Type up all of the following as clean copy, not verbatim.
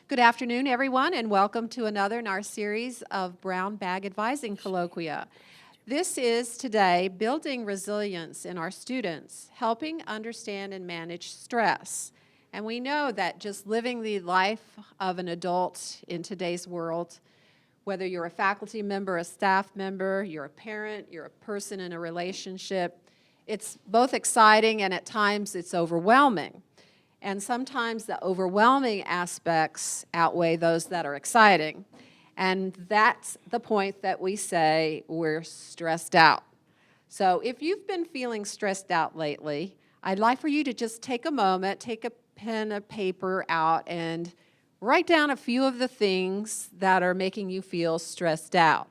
Good afternoon, everyone, and welcome to another in our series of Brown Bag Advising Colloquia. This is today building resilience in our students, helping understand and manage stress. And we know that just living the life of an adult in today's world, whether you're a faculty member, a staff member, you're a parent, you're a person in a relationship, it's both exciting and at times it's overwhelming. And sometimes the overwhelming aspects outweigh those that are exciting. And that's the point that we say we're stressed out. So if you've been feeling stressed out lately, I'd like for you to just take a moment, take a pen and paper out and write down a few of the things that are making you feel stressed out.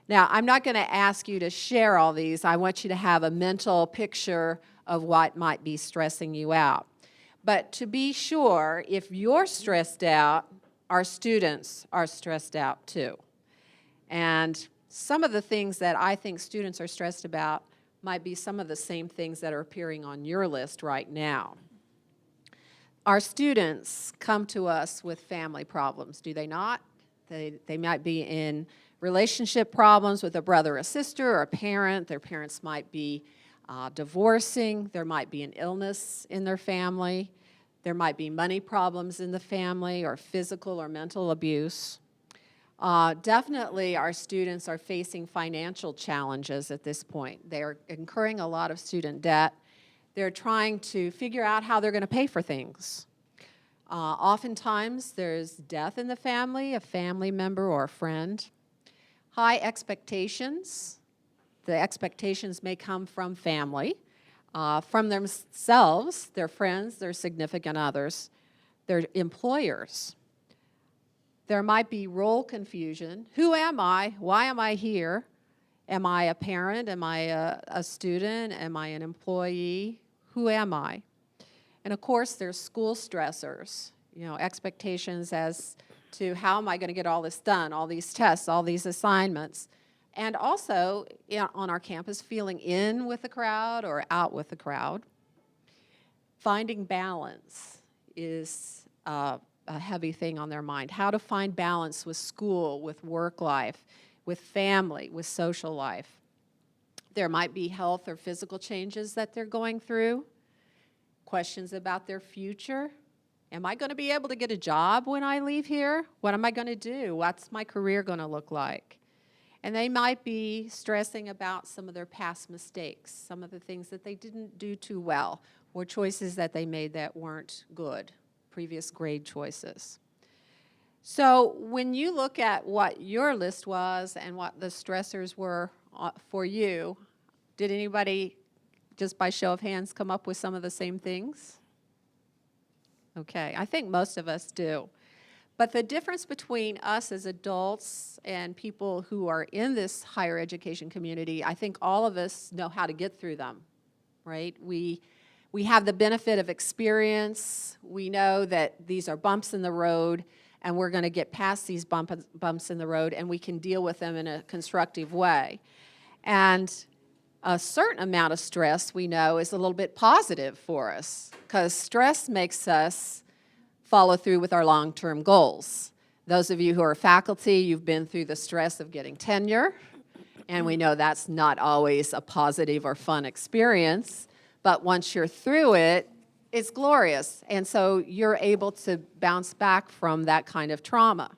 Now, I'm not going to ask you to share all these. I want you to have a mental picture of what might be stressing you out. But to be sure, if you're stressed out, our students are stressed out too. And some of the things that I think students are stressed about might be some of the same things that are appearing on your list right now. Our students come to us with family problems, do they not? They might be in relationship problems with a brother or sister or a parent. Their parents might be divorcing. There might be an illness in their family. There might be money problems in the family or physical or mental abuse. Definitely our students are facing financial challenges at this point. They're incurring a lot of student debt. They're trying to figure out how they're going to pay for things. Oftentimes there's death in the family, a family member or a friend. High expectations. The expectations may come from family. From themselves, their friends, their significant others, their employers. There might be role confusion. Who am I? Why am I here? Am I a parent? Am I a student? Am I an employee? Who am I? And of course, there's school stressors, expectations as to how am I going to get all this done, all these tests, all these assignments. And also, on our campus, feeling in with the crowd or out with the crowd. Finding balance is a heavy thing on their mind. How to find balance with school, with work life, with family, with social life. There might be health or physical changes that they're going through. Questions about their future. Am I going to be able to get a job when I leave here? What am I going to do? What's my career going to look like? And they might be stressing about some of their past mistakes, some of the things that they didn't do too well, or choices that they made that weren't good, previous grade choices. So when you look at what your list was and what the stressors were for you, did anybody, just by show of hands, come up with some of the same things? Okay, I think most of us do. But the difference between us as adults and people who are in this higher education community, I think all of us know how to get through them, right? We have the benefit of experience. We know that these are bumps in the road, and we're going to get past these bumps in the road, and we can deal with them in a constructive way. And a certain amount of stress, we know, is a little bit positive for us, because stress makes us follow through with our long-term goals. Those of you who are faculty, you've been through the stress of getting tenure, and we know that's not always a positive or fun experience, but once you're through it, it's glorious, and so you're able to bounce back from that kind of trauma.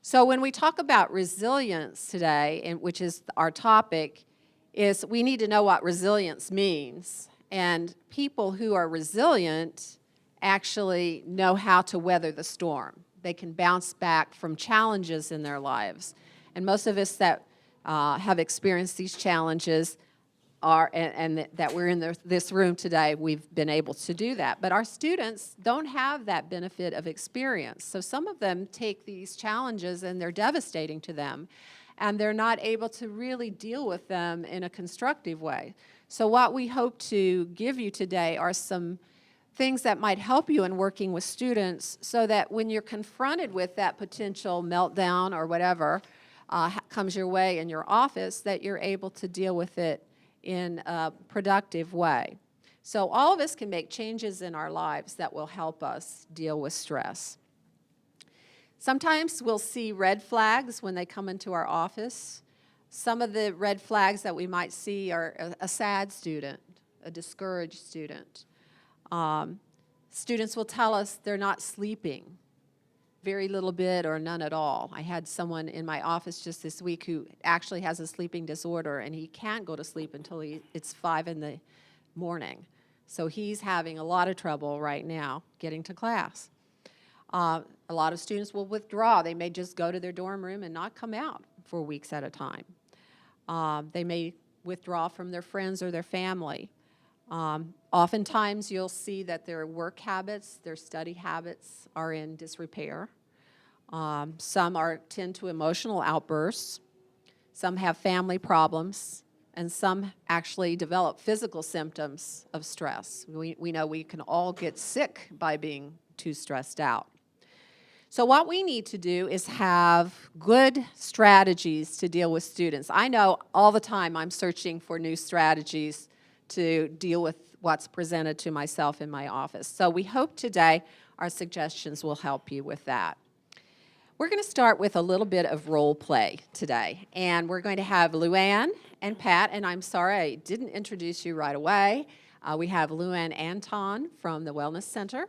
So when we talk about resilience today, and which is our topic, is we need to know what resilience means, and people who are resilient actually know how to weather the storm. They can bounce back from challenges in their lives. And most of us that have experienced these challenges and that we're in this room today, we've been able to do that. But our students don't have that benefit of experience. So some of them take these challenges and they're devastating to them, and they're not able to really deal with them in a constructive way. So what we hope to give you today are some things that might help you in working with students so that when you're confronted with that potential meltdown or whatever comes your way in your office, that you're able to deal with it in a productive way. So all of us can make changes in our lives that will help us deal with stress. Sometimes we'll see red flags when they come into our office. Some of the red flags that we might see are a sad student, a discouraged student. Students will tell us they're not sleeping, very little bit or none at all. I had someone in my office just this week who actually has a sleeping disorder, and he can't go to sleep until it's 5 in the morning. So he's having a lot of trouble right now getting to class. A lot of students will withdraw. They may just go to their dorm room and not come out for weeks at a time. They may withdraw from their friends or their family. Oftentimes you'll see that their work habits, their study habits are in disrepair. Some tend to emotional outbursts. Some have family problems. And some actually develop physical symptoms of stress. We know we can all get sick by being too stressed out. So what we need to do is have good strategies to deal with students. I know all the time I'm searching for new strategies to deal with what's presented to myself in my office. So we hope today our suggestions will help you with that. We're going to start with a little bit of role play today. And we're going to have Luanne and Pat, and I'm sorry I didn't introduce you right away. We have Luanne Anton from the Wellness Center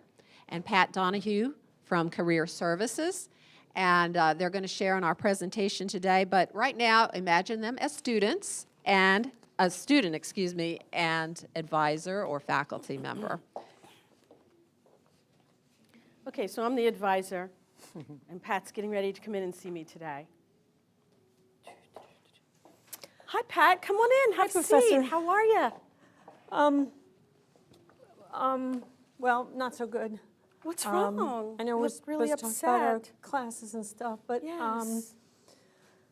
and Pat Donahue from Career Services. And they're going to share in our presentation today. But right now, imagine them as students and a student, and advisor or faculty member. Okay, so I'm the advisor, and Pat's getting ready to come in and see me today. Hi, Pat. Come on in. Have a seat. How are you? Well, not so good. What's wrong? I know we're really supposed to talk about our upset. classes and stuff, but Yes.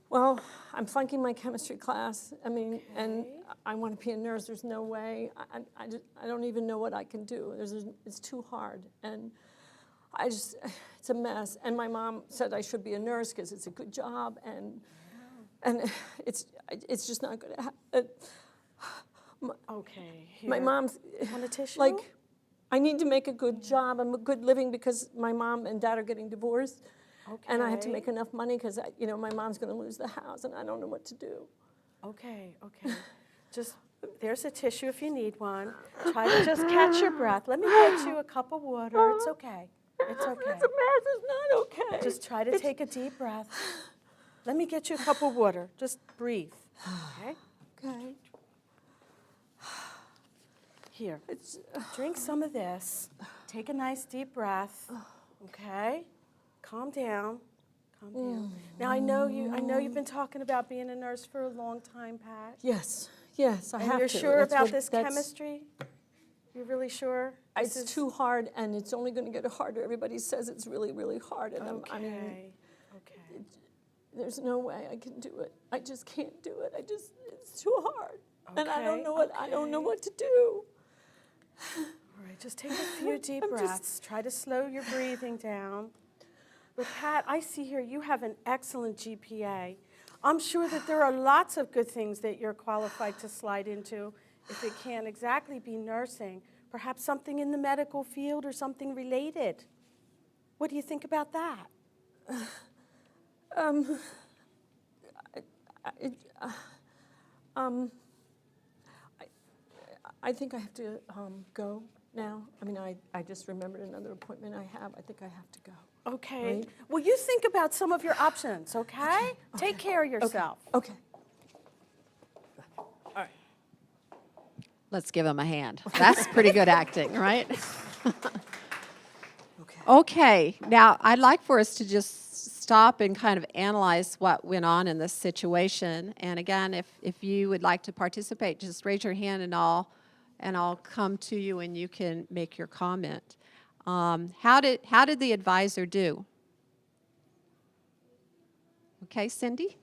well, I'm flunking my chemistry class. I mean, and I want to be a nurse. There's no way. I don't even know what I can do. It's too hard, and it's a mess. And my mom said I should be a nurse because it's a good job, and it's just not going to happen. Okay. My mom's Want a tissue? like, I need to make a good job and a good living because my mom and dad are getting divorced. Okay. And I have to make enough money because, my mom's going to lose the house and I don't know what to do. Okay. Just, there's a tissue if you need one. Try to just catch your breath. Let me get you a cup of water. It's okay. It's okay. It's a mess. It's not okay. Just try to take a deep breath. Let me get you a cup of water. Just breathe. Okay? Okay. Here, drink some of this. Take a nice deep breath. Okay? Calm down. Calm down. Now I know you've been talking about being a nurse for a long time, Pat. Yes, I have And you're to. sure That's about what- this that's- chemistry? You're really sure? It's too hard and it's only going to get harder. Everybody says it's really, really hard. And Okay. there's no way I can do it. I just can't do it. It's too hard. And I don't know what to do. All right, just take a few deep breaths. Try to slow your breathing down. But Pat, I see here you have an excellent GPA. I'm sure that there are lots of good things that you're qualified to slide into if it can't exactly be nursing. Perhaps something in the medical field or something related. What do you think about that? I think I have to go now. I mean, I just remembered another appointment I have. I think I have to go. Okay. Right. Well, you think about some of your options, okay? Take care of yourself. Okay. All right. Let's give them a hand. That's pretty good acting, right? Okay. Okay, now I'd like for us to just stop and kind of analyze what went on in this situation. And again, if you would like to participate, just raise your hand and I'll come to you and you can make your comment. How did the advisor do? Okay, Cindy?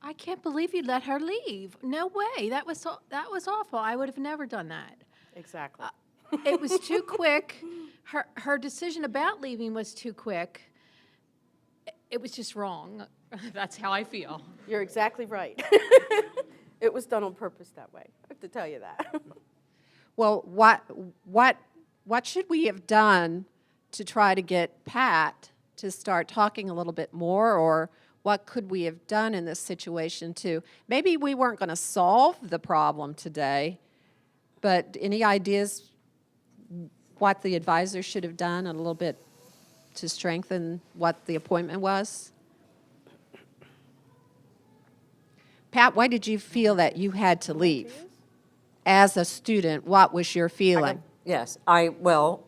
I can't believe you let her leave. No way. That was awful. I would have never done that. Exactly. It was too quick. Her decision about leaving was too quick. It was just wrong. That's how I feel. You're exactly right. It was done on purpose that way. I have to tell you that. Well, what what should we have done to try to get Pat to start talking a little bit more, or what could we have done in this situation to, maybe we weren't going to solve the problem today, but any ideas what the advisor should have done a little bit to strengthen what the appointment was? Pat, why did you feel that you had to leave? As a student, what was your feeling? Yes, well,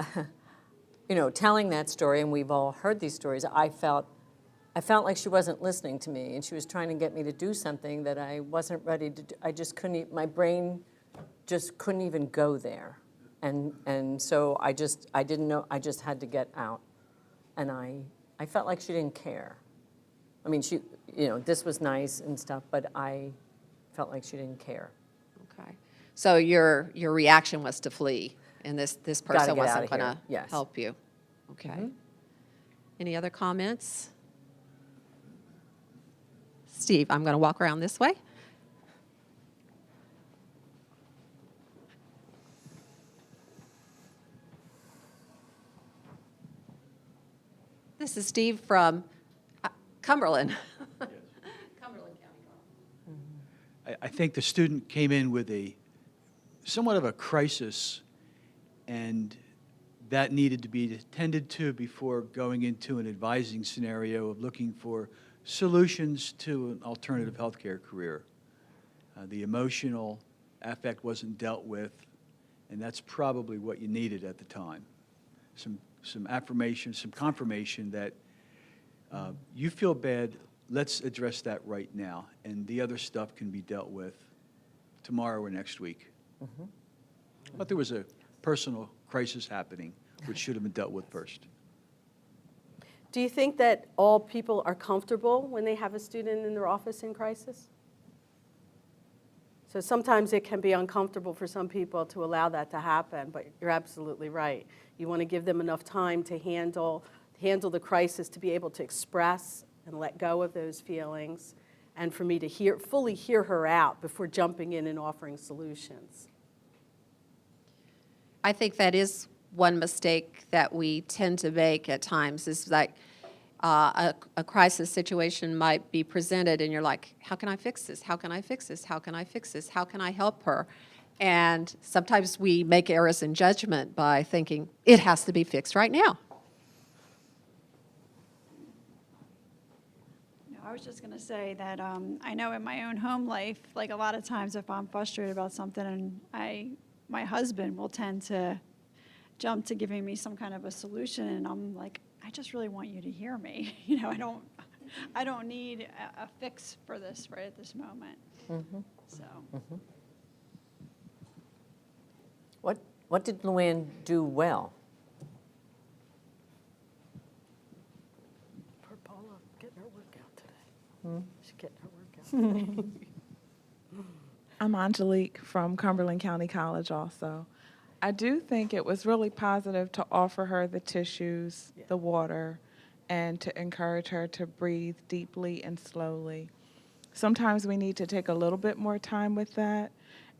you know, telling that story, and we've all heard these stories, I felt like she wasn't listening to me, and she was trying to get me to do something that I wasn't ready to do. I just couldn't, my brain just couldn't even go there. And so I didn't know, I just had to get out. And I felt like she didn't care. I mean, she, you know, this was nice and stuff, but I felt like she didn't care. Okay. So your reaction was to flee, and this person wasn't going to help you. Okay. Mm-hmm. Any other comments? Steve, I'm going to walk around this way. This is Steve from Cumberland. Yes. Cumberland County. I think the student came in with somewhat of a crisis, and that needed to be attended to before going into an advising scenario of looking for solutions to an alternative healthcare career. The emotional affect wasn't dealt with, and that's probably what you needed at the time. Some affirmation, some confirmation that you feel bad, let's address that right now, and the other stuff can be dealt with tomorrow or next week. Mm-hmm. But there was a personal crisis happening, which should have been dealt with first. Do you think that all people are comfortable when they have a student in their office in crisis? So sometimes it can be uncomfortable for some people to allow that to happen, but you're absolutely right. You want to give them enough time to handle the crisis, to be able to express and let go of those feelings, and for me to fully hear her out before jumping in and offering solutions. I think that is one mistake that we tend to make at times, is like a crisis situation might be presented and you're like, how can I fix this? How can I fix this? How can I fix this? How can I help her? And sometimes we make errors in judgment by thinking it has to be fixed right now. I was just going to say that I know in my own home life, like a lot of times if I'm frustrated about something, and my husband will tend to jump to giving me some kind of a solution, and I'm like, I just really want you to hear me. You know, I don't need a fix for this right at this moment. Mm-hmm. So. Mm-hmm. What did Luanne do well? Poor Paula, getting her workout today. She's getting her workout today. I'm Angelique from Cumberland County College also. I do think it was really positive to offer her the tissues, the water, and to encourage her to breathe deeply and slowly. Sometimes we need to take a little bit more time with that.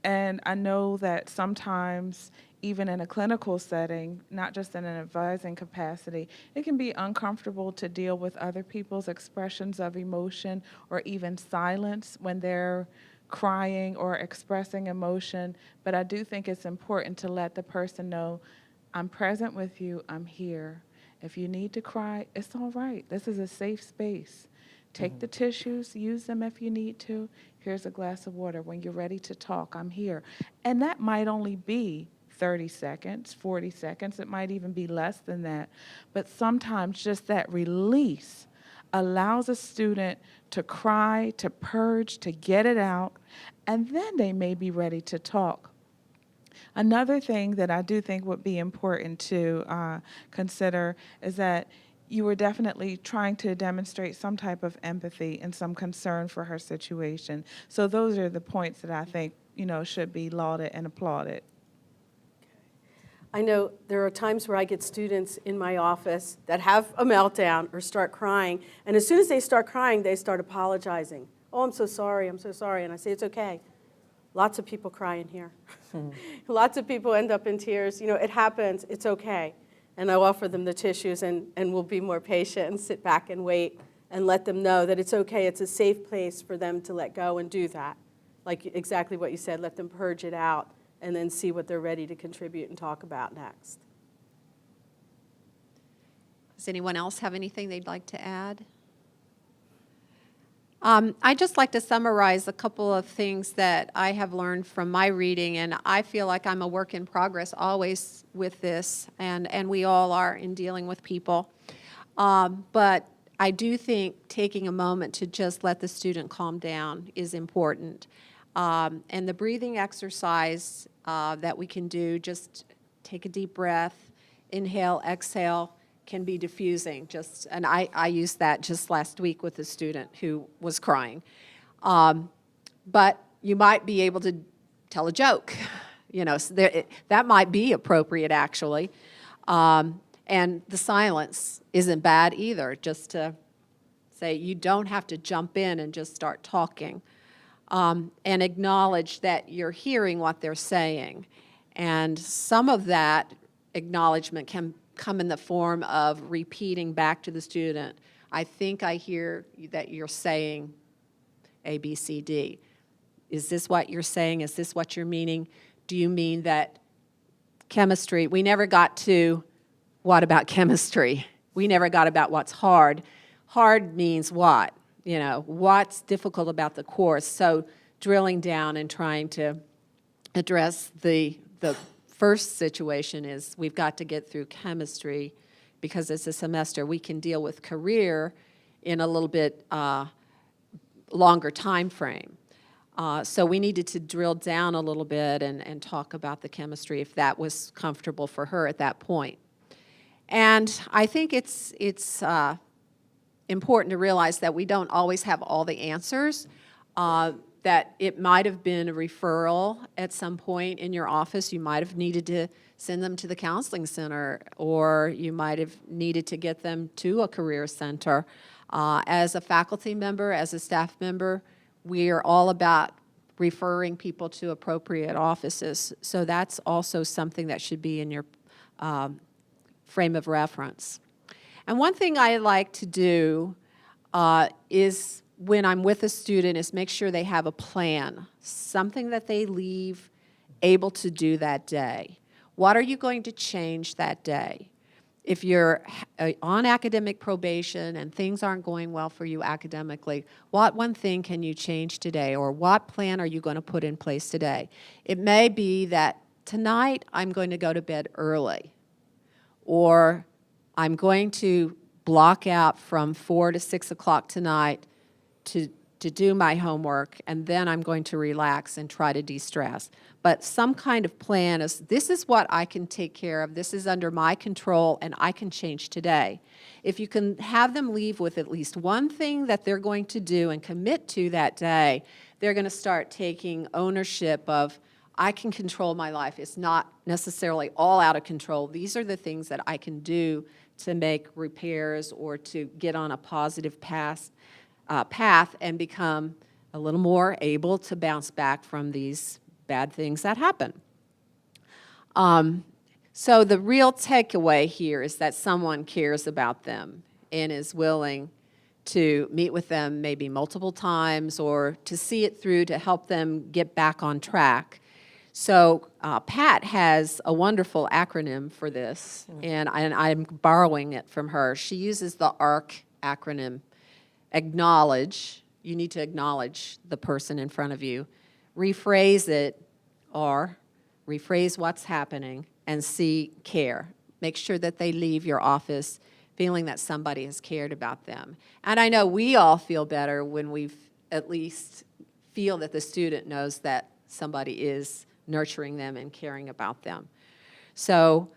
And I know that sometimes, even in a clinical setting, not just in an advising capacity, it can be uncomfortable to deal with other people's expressions of emotion or even silence when they're crying or expressing emotion. But I do think it's important to let the person know, I'm present with you, I'm here. If you need to cry, it's all right. This is a safe space. Take the tissues, use them if you need to. Here's a glass of water. When you're ready to talk, I'm here. And that might only be 30 seconds, 40 seconds. It might even be less than that. But sometimes just that release allows a student to cry, to purge, to get it out, and then they may be ready to talk. Another thing that I do think would be important to consider is that you were definitely trying to demonstrate some type of empathy and some concern for her situation. So those are the points that I think, should be lauded and applauded. I know there are times where I get students in my office that have a meltdown or start crying, and as soon as they start crying, they start apologizing. Oh, I'm so sorry, and I say, it's okay. Lots of people cry in here. Lots of people end up in tears. You know, it happens. It's okay. And I'll offer them the tissues, and we'll be more patient and sit back and wait and let them know that it's okay. It's a safe place for them to let go and do that. Like exactly what you said, let them purge it out and then see what they're ready to contribute and talk about next. Does anyone else have anything they'd like to add? I'd just like to summarize a couple of things that I have learned from my reading, and I feel like I'm a work in progress always with this, and we all are in dealing with people. But I do think taking a moment to just let the student calm down is important. And the breathing exercise that we can do, just take a deep breath, inhale, exhale, can be diffusing. And I used that just last week with a student who was crying. But you might be able to tell a joke. You know, so that might be appropriate, actually. And the silence isn't bad either, just to say you don't have to jump in and just start talking. And acknowledge that you're hearing what they're saying. And some of that acknowledgement can come in the form of repeating back to the student, I think I hear that you're saying A, B, C, D. Is this what you're saying? Is this what you're meaning? Do you mean that chemistry, we never got to what about chemistry? We never got about what's hard. Hard means what? You know, what's difficult about the course? So drilling down and trying to address the first situation is we've got to get through chemistry because it's a semester. We can deal with career in a little bit longer time frame. So we needed to drill down a little bit and talk about the chemistry if that was comfortable for her at that point. And I think it's important to realize that we don't always have all the answers, that it might have been a referral at some point in your office. You might have needed to send them to the counseling center, or you might have needed to get them to a career center. As a faculty member, as a staff member, we are all about referring people to appropriate offices. So that's also something that should be in your frame of reference. And one thing I like to do is when I'm with a student is make sure they have a plan, something that they leave able to do that day. What are you going to change that day? If you're on academic probation and things aren't going well for you academically, what one thing can you change today, or what plan are you going to put in place today? It may be that tonight I'm going to go to bed early, or I'm going to block out from 4 to 6 o'clock tonight to do my homework, and then I'm going to relax and try to de-stress. But some kind of plan is, this is what I can take care of, this is under my control, and I can change today. If you can have them leave with at least one thing that they're going to do and commit to that day, they're going to start taking ownership of, I can control my life. It's not necessarily all out of control. These are the things that I can do to make repairs or to get on a positive path and become a little more able to bounce back from these bad things that happen. So the real takeaway here is that someone cares about them and is willing to meet with them maybe multiple times or to see it through to help them get back on track. So Pat has a wonderful acronym for this, and I'm borrowing it from her. She uses the ARC acronym. Acknowledge, you need to acknowledge the person in front of you. Rephrase it, or rephrase what's happening, and C, care. Make sure that they leave your office feeling that somebody has cared about them. And I know we all feel better when we at least feel that the student knows that somebody is nurturing them and caring about them. So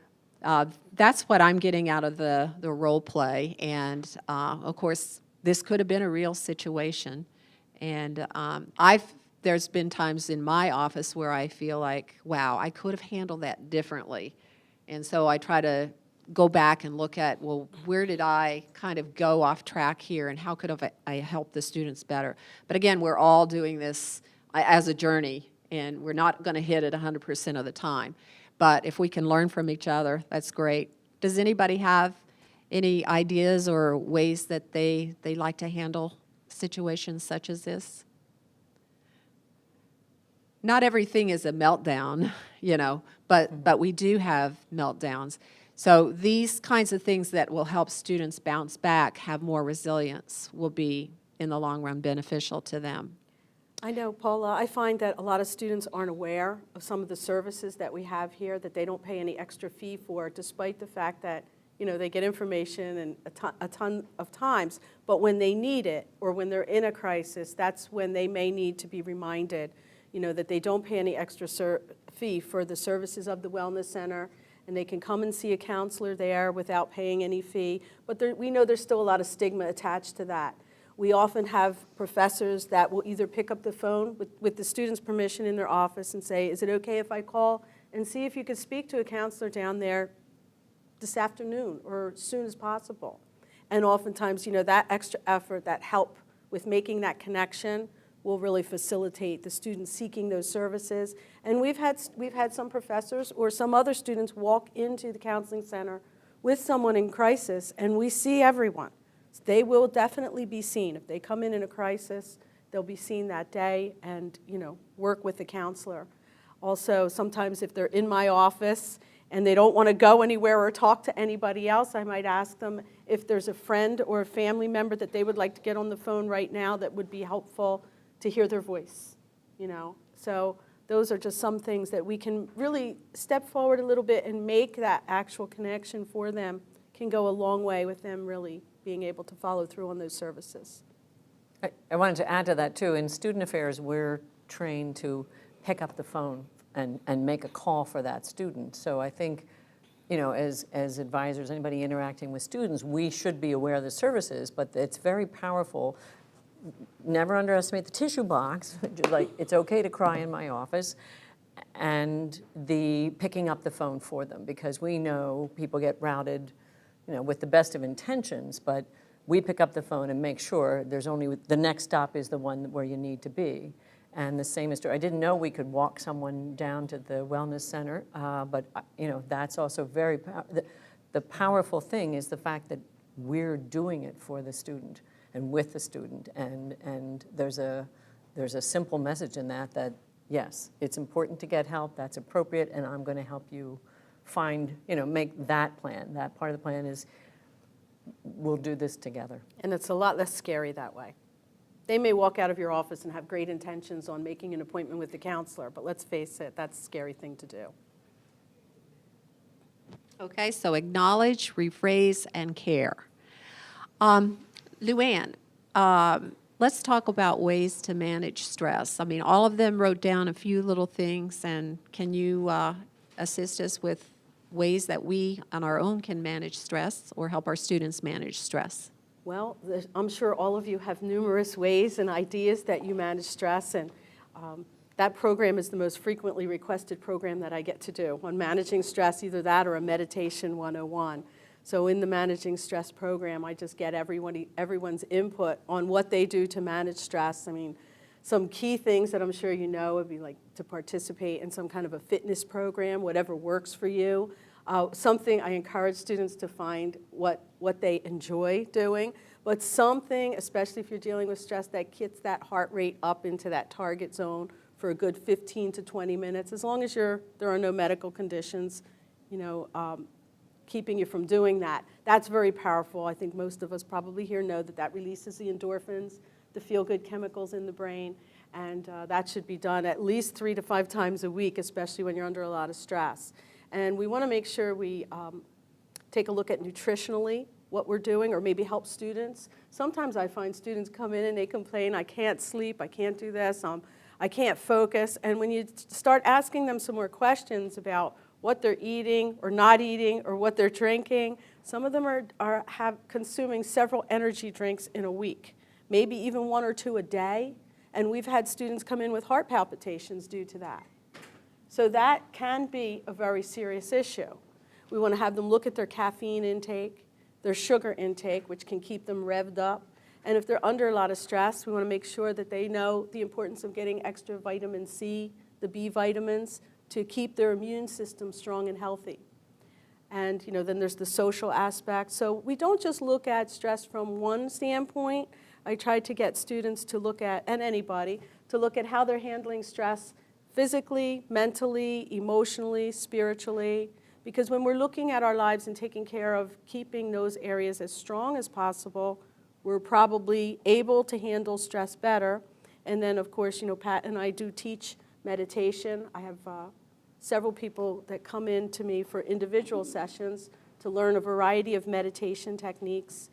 that's what I'm getting out of the role play. And of course, this could have been a real situation. And there's been times in my office where I feel like, wow, I could have handled that differently. And so I try to go back and look at, well, where did I kind of go off track here, and how could I help the students better? But again, we're all doing this as a journey, and we're not going to hit it 100% of the time. But if we can learn from each other, that's great. Does anybody have any ideas or ways that they like to handle situations such as this? Not everything is a meltdown, but we do have meltdowns. So these kinds of things that will help students bounce back, have more resilience, will be, in the long run, beneficial to them. I know, Paula, I find that a lot of students aren't aware of some of the services that we have here that they don't pay any extra fee for, despite the fact that, they get information and a ton of times. But when they need it, or when they're in a crisis, that's when they may need to be reminded, that they don't pay any extra fee for the services of the Wellness Center, and they can come and see a counselor there without paying any fee. But we know there's still a lot of stigma attached to that. We often have professors that will either pick up the phone with the student's permission in their office and say, is it okay if I call and see if you could speak to a counselor down there this afternoon or as soon as possible? And oftentimes, that extra effort, that help with making that connection will really facilitate the students seeking those services. And we've had some professors or some other students walk into the counseling center with someone in crisis, and we see everyone. They will definitely be seen. If they come in a crisis, they'll be seen that day and, work with the counselor. Also, sometimes if they're in my office and they don't want to go anywhere or talk to anybody else, I might ask them if there's a friend or a family member that they would like to get on the phone right now that would be helpful to hear their voice, So those are just some things that we can really step forward a little bit and make that actual connection for them. Can go a long way with them really being able to follow through on those services. I wanted to add to that too. In student affairs, we're trained to pick up the phone and make a call for that student. So I think, as advisors, anybody interacting with students, we should be aware of the services, but it's very powerful. Never underestimate the tissue box. Like, it's okay to cry in my office, and the picking up the phone for them, because we know people get routed, with the best of intentions, but we pick up the phone and make sure there's only, the next stop is the one where you need to be. And the same is true. I didn't know we could walk someone down to the wellness center, but that's also very, the powerful thing is the fact that we're doing it for the student and with the student, and there's a simple message in that yes, it's important to get help, that's appropriate, and I'm going to help you find, make that plan. That part of the plan is we'll do this together. And it's a lot less scary that way. They may walk out of your office and have great intentions on making an appointment with the counselor, but let's face it, that's a scary thing to do. Okay, so acknowledge, rephrase, and care. Luanne, let's talk about ways to manage stress. I mean, all of them wrote down a few little things, and can you assist us with ways that we on our own can manage stress or help our students manage stress? Well, I'm sure all of you have numerous ways and ideas that you manage stress, and that program is the most frequently requested program that I get to do on managing stress, either that or a meditation 101. So in the Managing Stress program, I just get everyone's input on what they do to manage stress. I mean, some key things that I'm sure you know would be like to participate in some kind of a fitness program, whatever works for you. Something I encourage students to find what they enjoy doing, but something, especially if you're dealing with stress, that gets that heart rate up into that target zone for a good 15 to 20 minutes, as long as there are no medical conditions, keeping you from doing that. That's very powerful. I think most of us probably here know that releases the endorphins, the feel-good chemicals in the brain, and that should be done at least 3 to 5 times a week, especially when you're under a lot of stress. And we want to make sure we take a look at nutritionally what we're doing, or maybe help students. Sometimes I find students come in and they complain, I can't sleep, I can't do this, I can't focus. And when you start asking them some more questions about what they're eating or not eating or what they're drinking, some of them are consuming several energy drinks in a week, maybe even 1 or 2 a day. And we've had students come in with heart palpitations due to that. So that can be a very serious issue. We want to have them look at their caffeine intake, their sugar intake, which can keep them revved up. And if they're under a lot of stress, we want to make sure that they know the importance of getting extra vitamin C the B vitamins, to keep their immune system strong and healthy. And then there's the social aspect. So we don't just look at stress from one standpoint. I try to get students to look at, and anybody, to look at how they're handling stress physically, mentally, emotionally, spiritually. Because when we're looking at our lives and taking care of keeping those areas as strong as possible, we're probably able to handle stress better. And then, of course, Pat and I do teach meditation. I have several people that come in to me for individual sessions to learn a variety of meditation techniques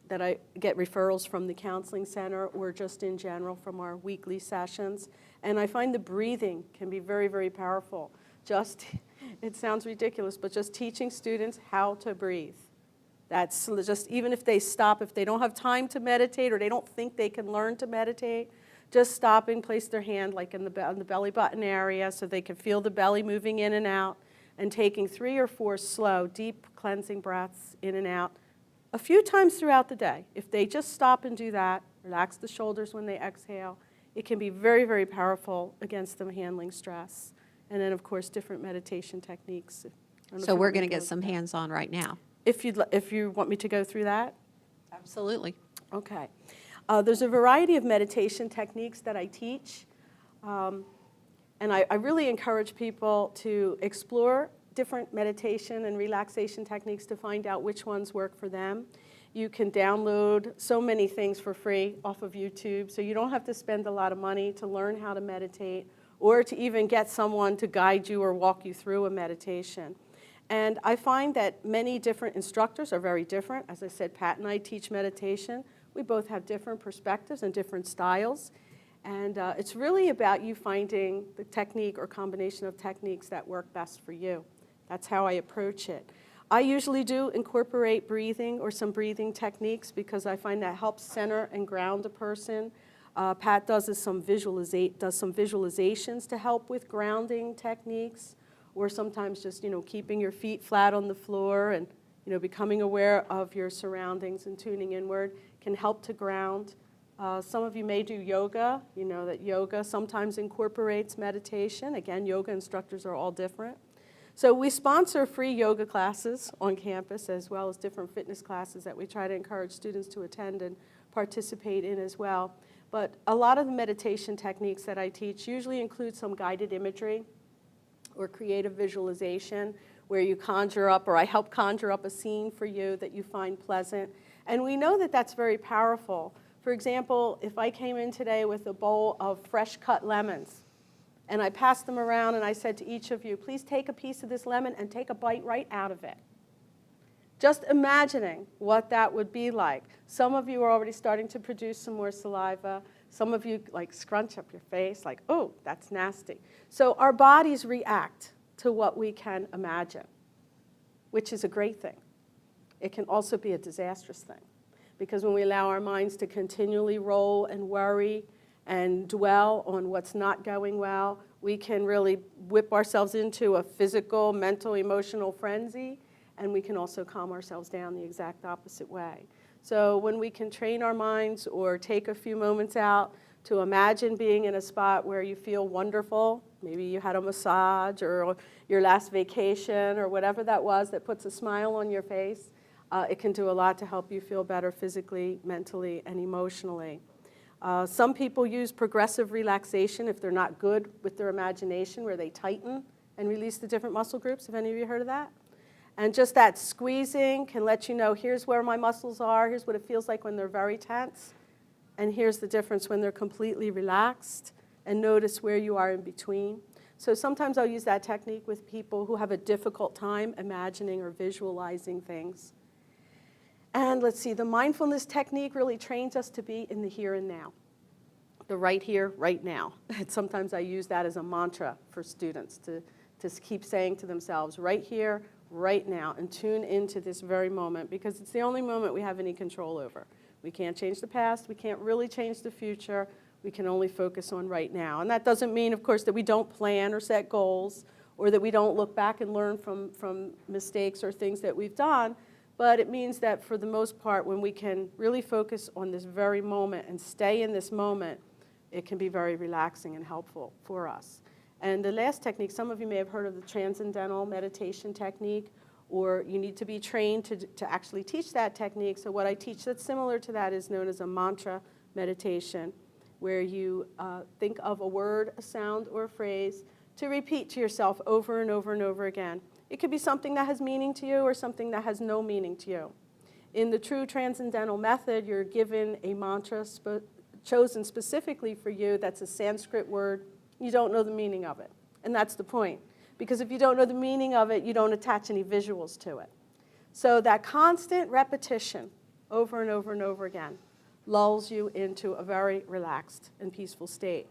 that I get referrals from the counseling center or just in general from our weekly sessions. And I find the breathing can be very, very powerful. It sounds ridiculous, but just teaching students how to breathe. That's just, even if they stop, if they don't have time to meditate or they don't think they can learn to meditate, just stopping, place their hand like on the belly button area so they can feel the belly moving in and out, and taking 3 or 4 slow, deep cleansing breaths in and out a few times throughout the day. If they just stop and do that, relax the shoulders when they exhale, it can be very, very powerful against them handling stress. And then, of course, different meditation techniques. So we're going to get some hands-on right now. If you want me to go through that? Absolutely. Okay. There's a variety of meditation techniques that I teach, and I really encourage people to explore different meditation and relaxation techniques to find out which ones work for them. You can download so many things for free off of YouTube, so you don't have to spend a lot of money to learn how to meditate or to even get someone to guide you or walk you through a meditation. And I find that many different instructors are very different. As I said, Pat and I teach meditation. We both have different perspectives and different styles. And it's really about you finding the technique or combination of techniques that work best for you. That's how I approach it. I usually do incorporate breathing or some breathing techniques because I find that helps center and ground a person. Pat does some visualizations to help with grounding techniques, or sometimes just keeping your feet flat on the floor and becoming aware of your surroundings and tuning inward can help to ground. Some of you may do yoga. You know that yoga sometimes incorporates meditation. Again, yoga instructors are all different. So we sponsor free yoga classes on campus, as well as different fitness classes that we try to encourage students to attend and participate in as well. But a lot of the meditation techniques that I teach usually include some guided imagery or creative visualization, where you conjure up, or I help conjure up a scene for you that you find pleasant. And we know that that's very powerful. For example, if I came in today with a bowl of fresh cut lemons, and I passed them around and I said to each of you, please take a piece of this lemon and take a bite right out of it. Just imagining what that would be like. Some of you are already starting to produce some more saliva. Some of you scrunch up your face like, oh, that's nasty. So our bodies react to what we can imagine, which is a great thing. It can also be a disastrous thing, because when we allow our minds to continually roll and worry and dwell on what's not going well, we can really whip ourselves into a physical, mental, emotional frenzy, and we can also calm ourselves down the exact opposite way. So when we can train our minds or take a few moments out to imagine being in a spot where you feel wonderful, maybe you had a massage or your last vacation or whatever that was that puts a smile on your face, it can do a lot to help you feel better physically, mentally, and emotionally. Some people use progressive relaxation if they're not good with their imagination, where they tighten and release the different muscle groups. Have any of you heard of that? And just that squeezing can let you know, here's where my muscles are, here's what it feels like when they're very tense, and here's the difference when they're completely relaxed, and notice where you are in between. So sometimes I'll use that technique with people who have a difficult time imagining or visualizing things. And let's see, the mindfulness technique really trains us to be in the here and now. The right here, right now. And sometimes I use that as a mantra for students to keep saying to themselves, right here, right now, and tune into this very moment, because it's the only moment we have any control over. We can't change the past, we can't really change the future, we can only focus on right now. And that doesn't mean, of course, that we don't plan or set goals, or that we don't look back and learn from mistakes or things that we've done, but it means that for the most part, when we can really focus on this very moment and stay in this moment, it can be very relaxing and helpful for us. And the last technique, some of you may have heard of the Transcendental Meditation technique, or you need to be trained to actually teach that technique. So what I teach that's similar to that is known as a mantra meditation, where you think of a word, a sound, or a phrase to repeat to yourself over and over and over again. It could be something that has meaning to you or something that has no meaning to you. In the true transcendental method, you're given a mantra chosen specifically for you that's a Sanskrit word. You don't know the meaning of it. And that's the point. Because if you don't know the meaning of it, you don't attach any visuals to it. So that constant repetition over and over and over again lulls you into a very relaxed and peaceful state.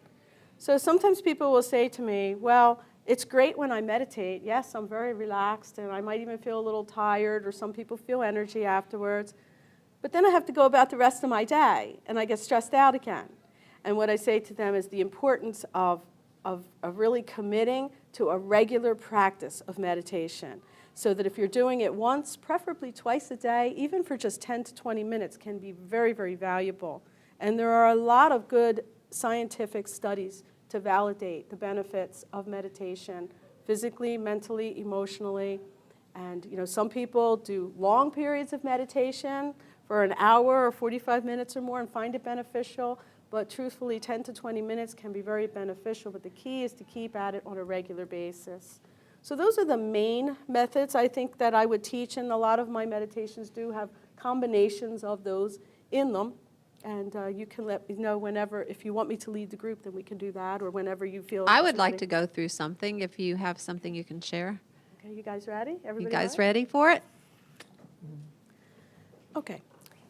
So sometimes people will say to me, well, it's great when I meditate. Yes, I'm very relaxed, and I might even feel a little tired, or some people feel energy afterwards. But then I have to go about the rest of my day, and I get stressed out again. And what I say to them is the importance of really committing to a regular practice of meditation, so that if you're doing it once, preferably twice a day, even for just 10 to 20 minutes, can be very, very valuable. And there are a lot of good scientific studies to validate the benefits of meditation, physically, mentally, emotionally. And some people do long periods of meditation for an hour or 45 minutes or more and find it beneficial. But truthfully, 10 to 20 minutes can be very beneficial. But the key is to keep at it on a regular basis. So those are the main methods I think that I would teach. And a lot of my meditations do have combinations of those in them. And you can let me know whenever, if you want me to lead the group, then we can do that, or whenever you feel. I would like to go through something if you have something you can share. Okay, you guys ready? Everybody You guys ready? ready for it? Okay.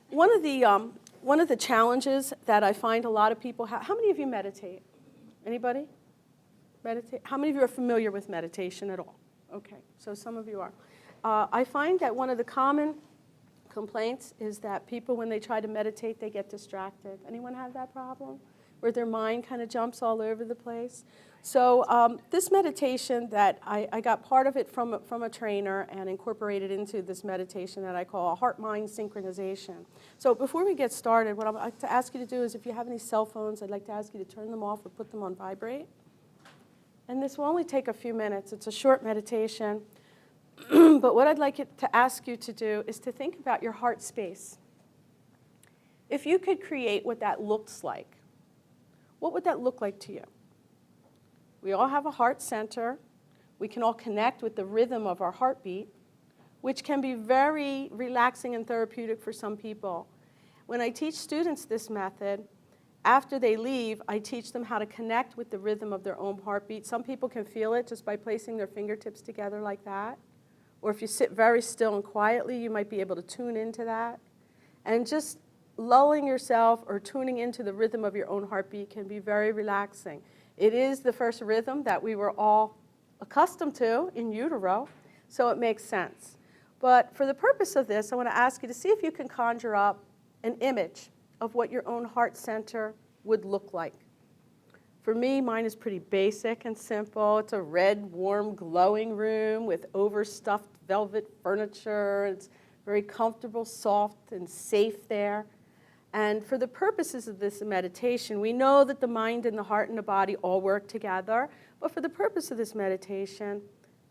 One of the challenges that I find a lot of people have, how many of you meditate? Anybody? Meditate? How many of you are familiar with meditation at all? Okay, so some of you are. I find that one of the common complaints is that people, when they try to meditate, they get distracted. Anyone have that problem? Where their mind kind of jumps all over the place? So this meditation that I got part of it from a trainer and incorporated into this meditation that I call a heart-mind synchronization. So before we get started, what I'd like to ask you to do is, if you have any cell phones, I'd like to ask you to turn them off or put them on vibrate. And this will only take a few minutes. It's a short meditation. But what I'd like to ask you to do is to think about your heart space. If you could create what that looks like, what would that look like to you? We all have a heart center. We can all connect with the rhythm of our heartbeat, which can be very relaxing and therapeutic for some people. When I teach students this method, after they leave, I teach them how to connect with the rhythm of their own heartbeat. Some people can feel it just by placing their fingertips together like that. Or if you sit very still and quietly, you might be able to tune into that. And just lulling yourself or tuning into the rhythm of your own heartbeat can be very relaxing. It is the first rhythm that we were all accustomed to in utero, so it makes sense. But for the purpose of this, I want to ask you to see if you can conjure up an image of what your own heart center would look like. For me, mine is pretty basic and simple. It's a red, warm, glowing room with overstuffed velvet furniture. It's very comfortable, soft, and safe there. And for the purposes of this meditation, we know that the mind and the heart and the body all work together. But for the purpose of this meditation,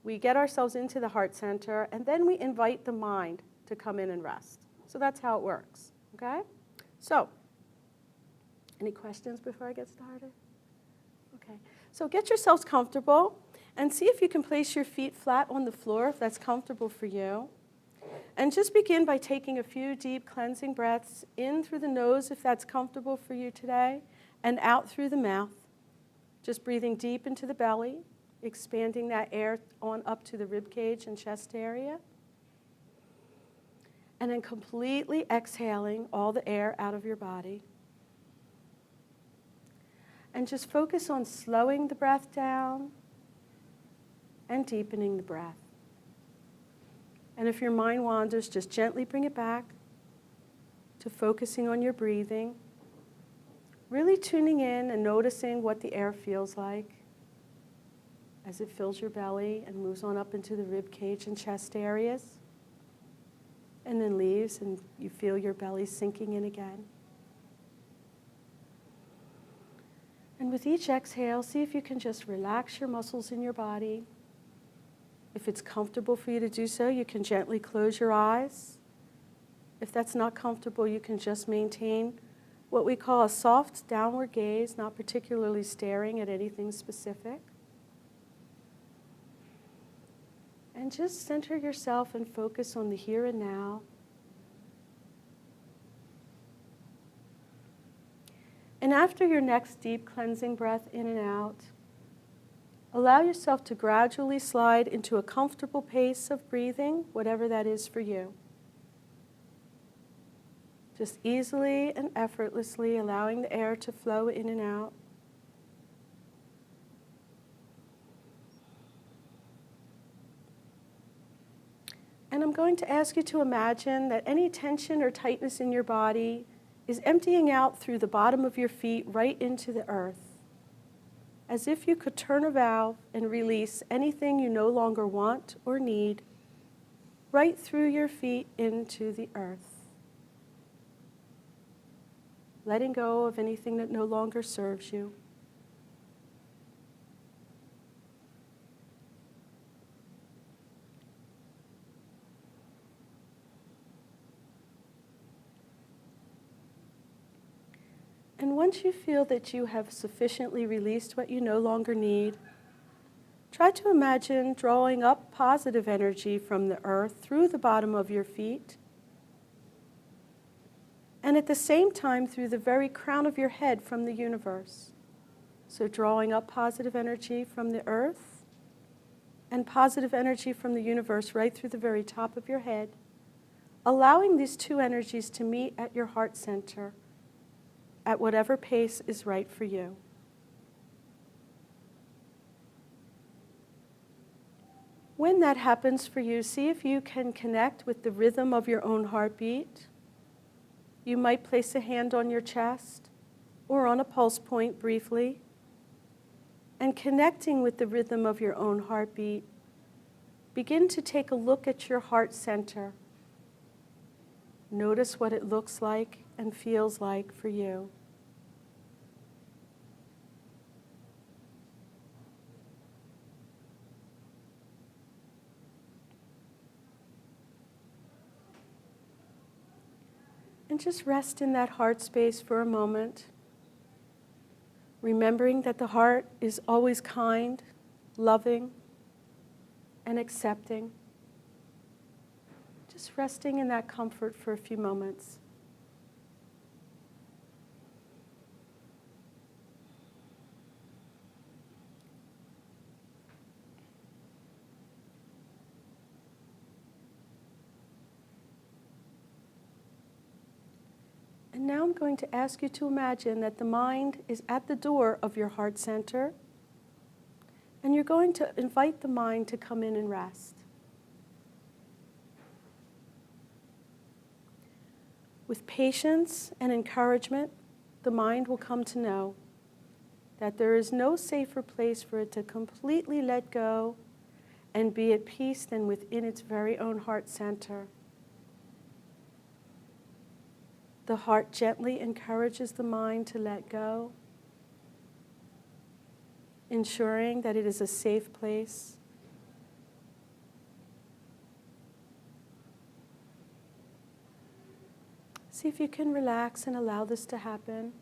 we get ourselves into the heart center, and then we invite the mind to come in and rest. So that's how it works, okay? So, any questions before I get started? Okay, so get yourselves comfortable and see if you can place your feet flat on the floor if that's comfortable for you. And just begin by taking a few deep cleansing breaths in through the nose if that's comfortable for you today, and out through the mouth. Just breathing deep into the belly, expanding that air on up to the rib cage and chest area. And then completely exhaling all the air out of your body. And just focus on slowing the breath down and deepening the breath. And if your mind wanders, just gently bring it back to focusing on your breathing, really tuning in and noticing what the air feels like as it fills your belly and moves on up into the rib cage and chest areas, and then leaves and you feel your belly sinking in again. And with each exhale, see if you can just relax your muscles in your body. If it's comfortable for you to do so, you can gently close your eyes. If that's not comfortable, you can just maintain what we call a soft downward gaze, not particularly staring at anything specific. And just center yourself and focus on the here and now. And after your next deep cleansing breath in and out, allow yourself to gradually slide into a comfortable pace of breathing, whatever that is for you. Just easily and effortlessly allowing the air to flow in and out. And I'm going to ask you to imagine that any tension or tightness in your body is emptying out through the bottom of your feet right into the earth, as if you could turn a valve and release anything you no longer want or need right through your feet into the earth, letting go of anything that no longer serves you. And once you feel that you have sufficiently released what you no longer need, try to imagine drawing up positive energy from the earth through the bottom of your feet, and at the same time through the very crown of your head from the universe. So drawing up positive energy from the earth and positive energy from the universe right through the very top of your head, allowing these two energies to meet at your heart center at whatever pace is right for you. When that happens for you, see if you can connect with the rhythm of your own heartbeat. You might place a hand on your chest or on a pulse point briefly. And connecting with the rhythm of your own heartbeat, begin to take a look at your heart center. Notice what it looks like and feels like for you. And just rest in that heart space for a moment, remembering that the heart is always kind, loving, and accepting. Just resting in that comfort for a few moments. And now I'm going to ask you to imagine that the mind is at the door of your heart center, and you're going to invite the mind to come in and rest. With patience and encouragement, the mind will come to know that there is no safer place for it to completely let go and be at peace than within its very own heart center. The heart gently encourages the mind to let go, ensuring that it is a safe place. See if you can relax and allow this to happen.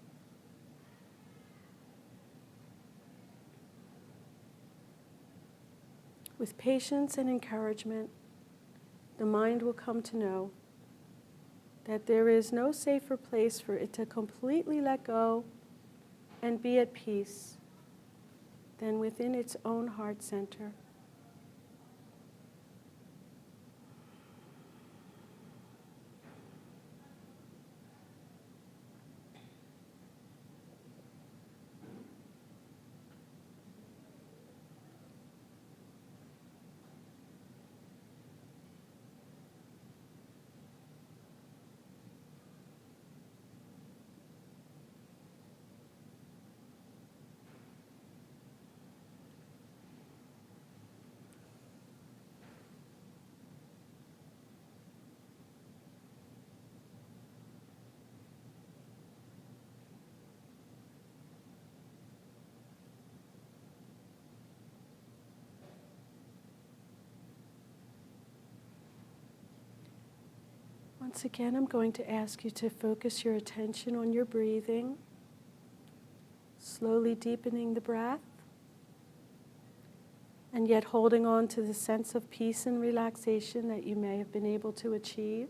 With patience and encouragement, the mind will come to know that there is no safer place for it to completely let go and be at peace than within its own heart center. Once again, I'm going to ask you to focus your attention on your breathing, slowly deepening the breath, and yet holding on to the sense of peace and relaxation that you may have been able to achieve.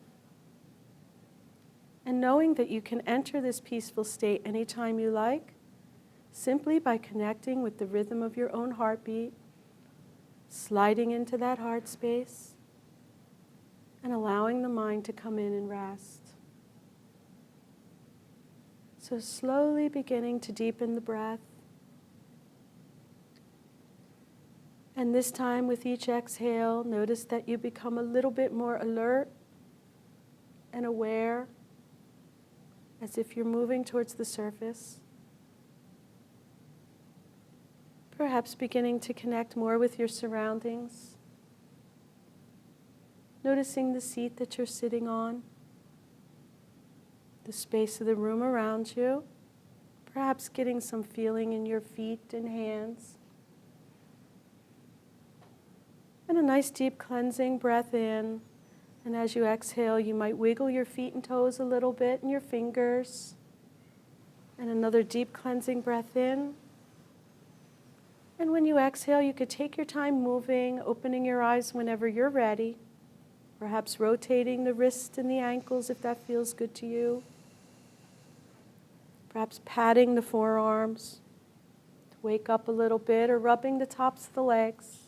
And knowing that you can enter this peaceful state anytime you like, simply by connecting with the rhythm of your own heartbeat, sliding into that heart space, and allowing the mind to come in and rest. So slowly beginning to deepen the breath. And this time with each exhale, notice that you become a little bit more alert and aware, as if you're moving towards the surface. Perhaps beginning to connect more with your surroundings. Noticing the seat that you're sitting on, the space of the room around you, perhaps getting some feeling in your feet and hands. And a nice deep cleansing breath in. And as you exhale, you might wiggle your feet and toes a little bit and your fingers. And another deep cleansing breath in. And when you exhale, you could take your time moving, opening your eyes whenever you're ready. Perhaps rotating the wrists and the ankles if that feels good to you. Perhaps patting the forearms to wake up a little bit, or rubbing the tops of the legs.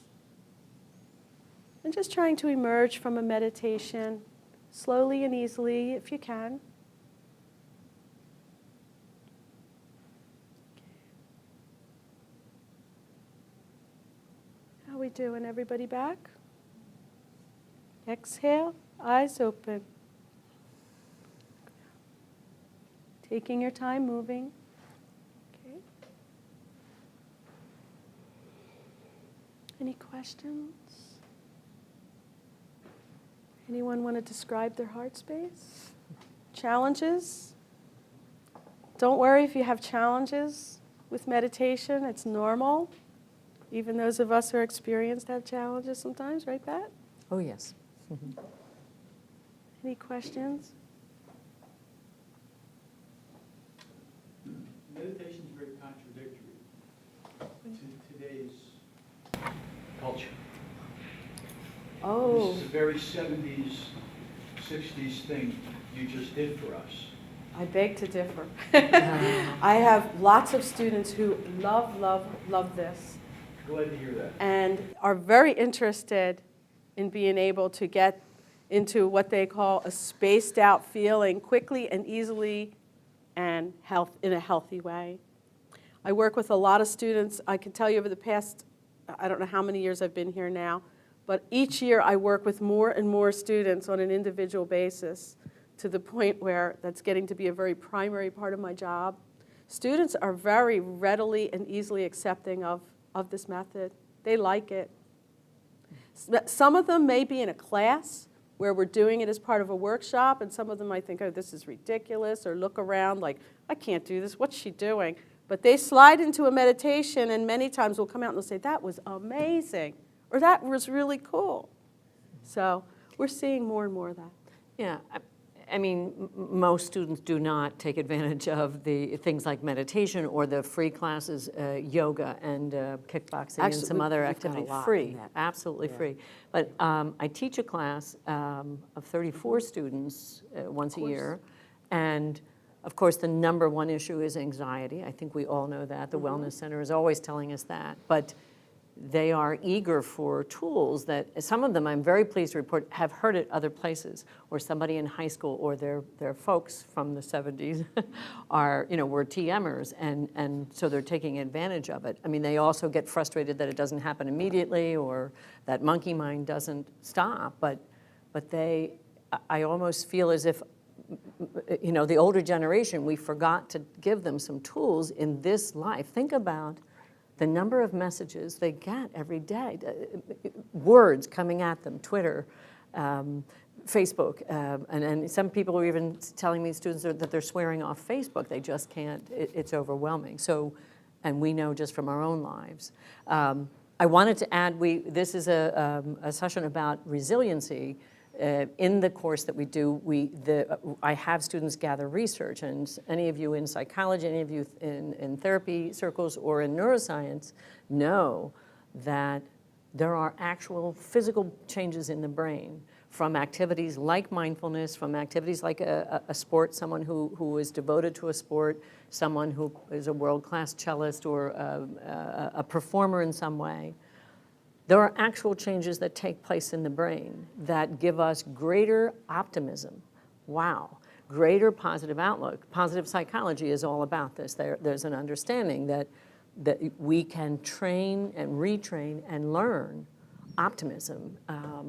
And just trying to emerge from a meditation slowly and easily if you can. How we doing? Everybody back? Exhale, eyes open. Taking your time moving. Okay. Any questions? Anyone want to describe their heart space? Challenges? Don't worry if you have challenges with meditation. It's normal. Even those of us who are experienced have challenges sometimes, right, Pat? Oh, yes. Any questions? Meditation is very contradictory to today's culture. Oh. This is a very 70s, 60s thing you just did for us. I beg to differ. I have lots of students who love this. Glad to hear that. And are very interested in being able to get into what they call a spaced out feeling quickly and easily and in a healthy way. I work with a lot of students. I can tell you over the past, I don't know how many years I've been here now, but each year I work with more and more students on an individual basis, to the point where that's getting to be a very primary part of my job. Students are very readily and easily accepting of this method. They like it. Some of them may be in a class where we're doing it as part of a workshop, and some of them might think, oh, this is ridiculous, or look around like, I can't do this, what's she doing? But they slide into a meditation, and many times we'll come out and they'll say, that was amazing, or that was really cool. So we're seeing more and more of that. Yeah, I mean, most students do not take advantage of the things like meditation or the free classes, yoga and kickboxing and some other activity. Free, absolutely free. But I teach a class of 34 students once a year, and of course the number one issue is anxiety. I think we all know that. The Wellness Center is always telling us that. But they are eager for tools that some of them, I'm very pleased to report, have heard at other places, or somebody in high school or their folks from the 70s are, were TMers, and so they're taking advantage of it. I mean, they also get frustrated that it doesn't happen immediately, or that monkey mind doesn't stop, but I almost feel as if, the older generation, we forgot to give them some tools in this life. Think about the number of messages they get every day, words coming at them, Twitter, Facebook, and some people are even telling me, students, that they're swearing off Facebook. They just can't, it's overwhelming. So, and we know just from our own lives. I wanted to add, this is a session about resiliency, In the course that we do, I have students gather research, and any of you in psychology, any of you in therapy circles or in neuroscience know that there are actual physical changes in the brain from activities like mindfulness, from activities like a sport, someone who is devoted to a sport, someone who is a world-class cellist or a performer in some way. There are actual changes that take place in the brain that give us greater optimism. Wow, greater positive outlook. Positive psychology is all about this. There's an understanding that we can train and retrain and learn optimism,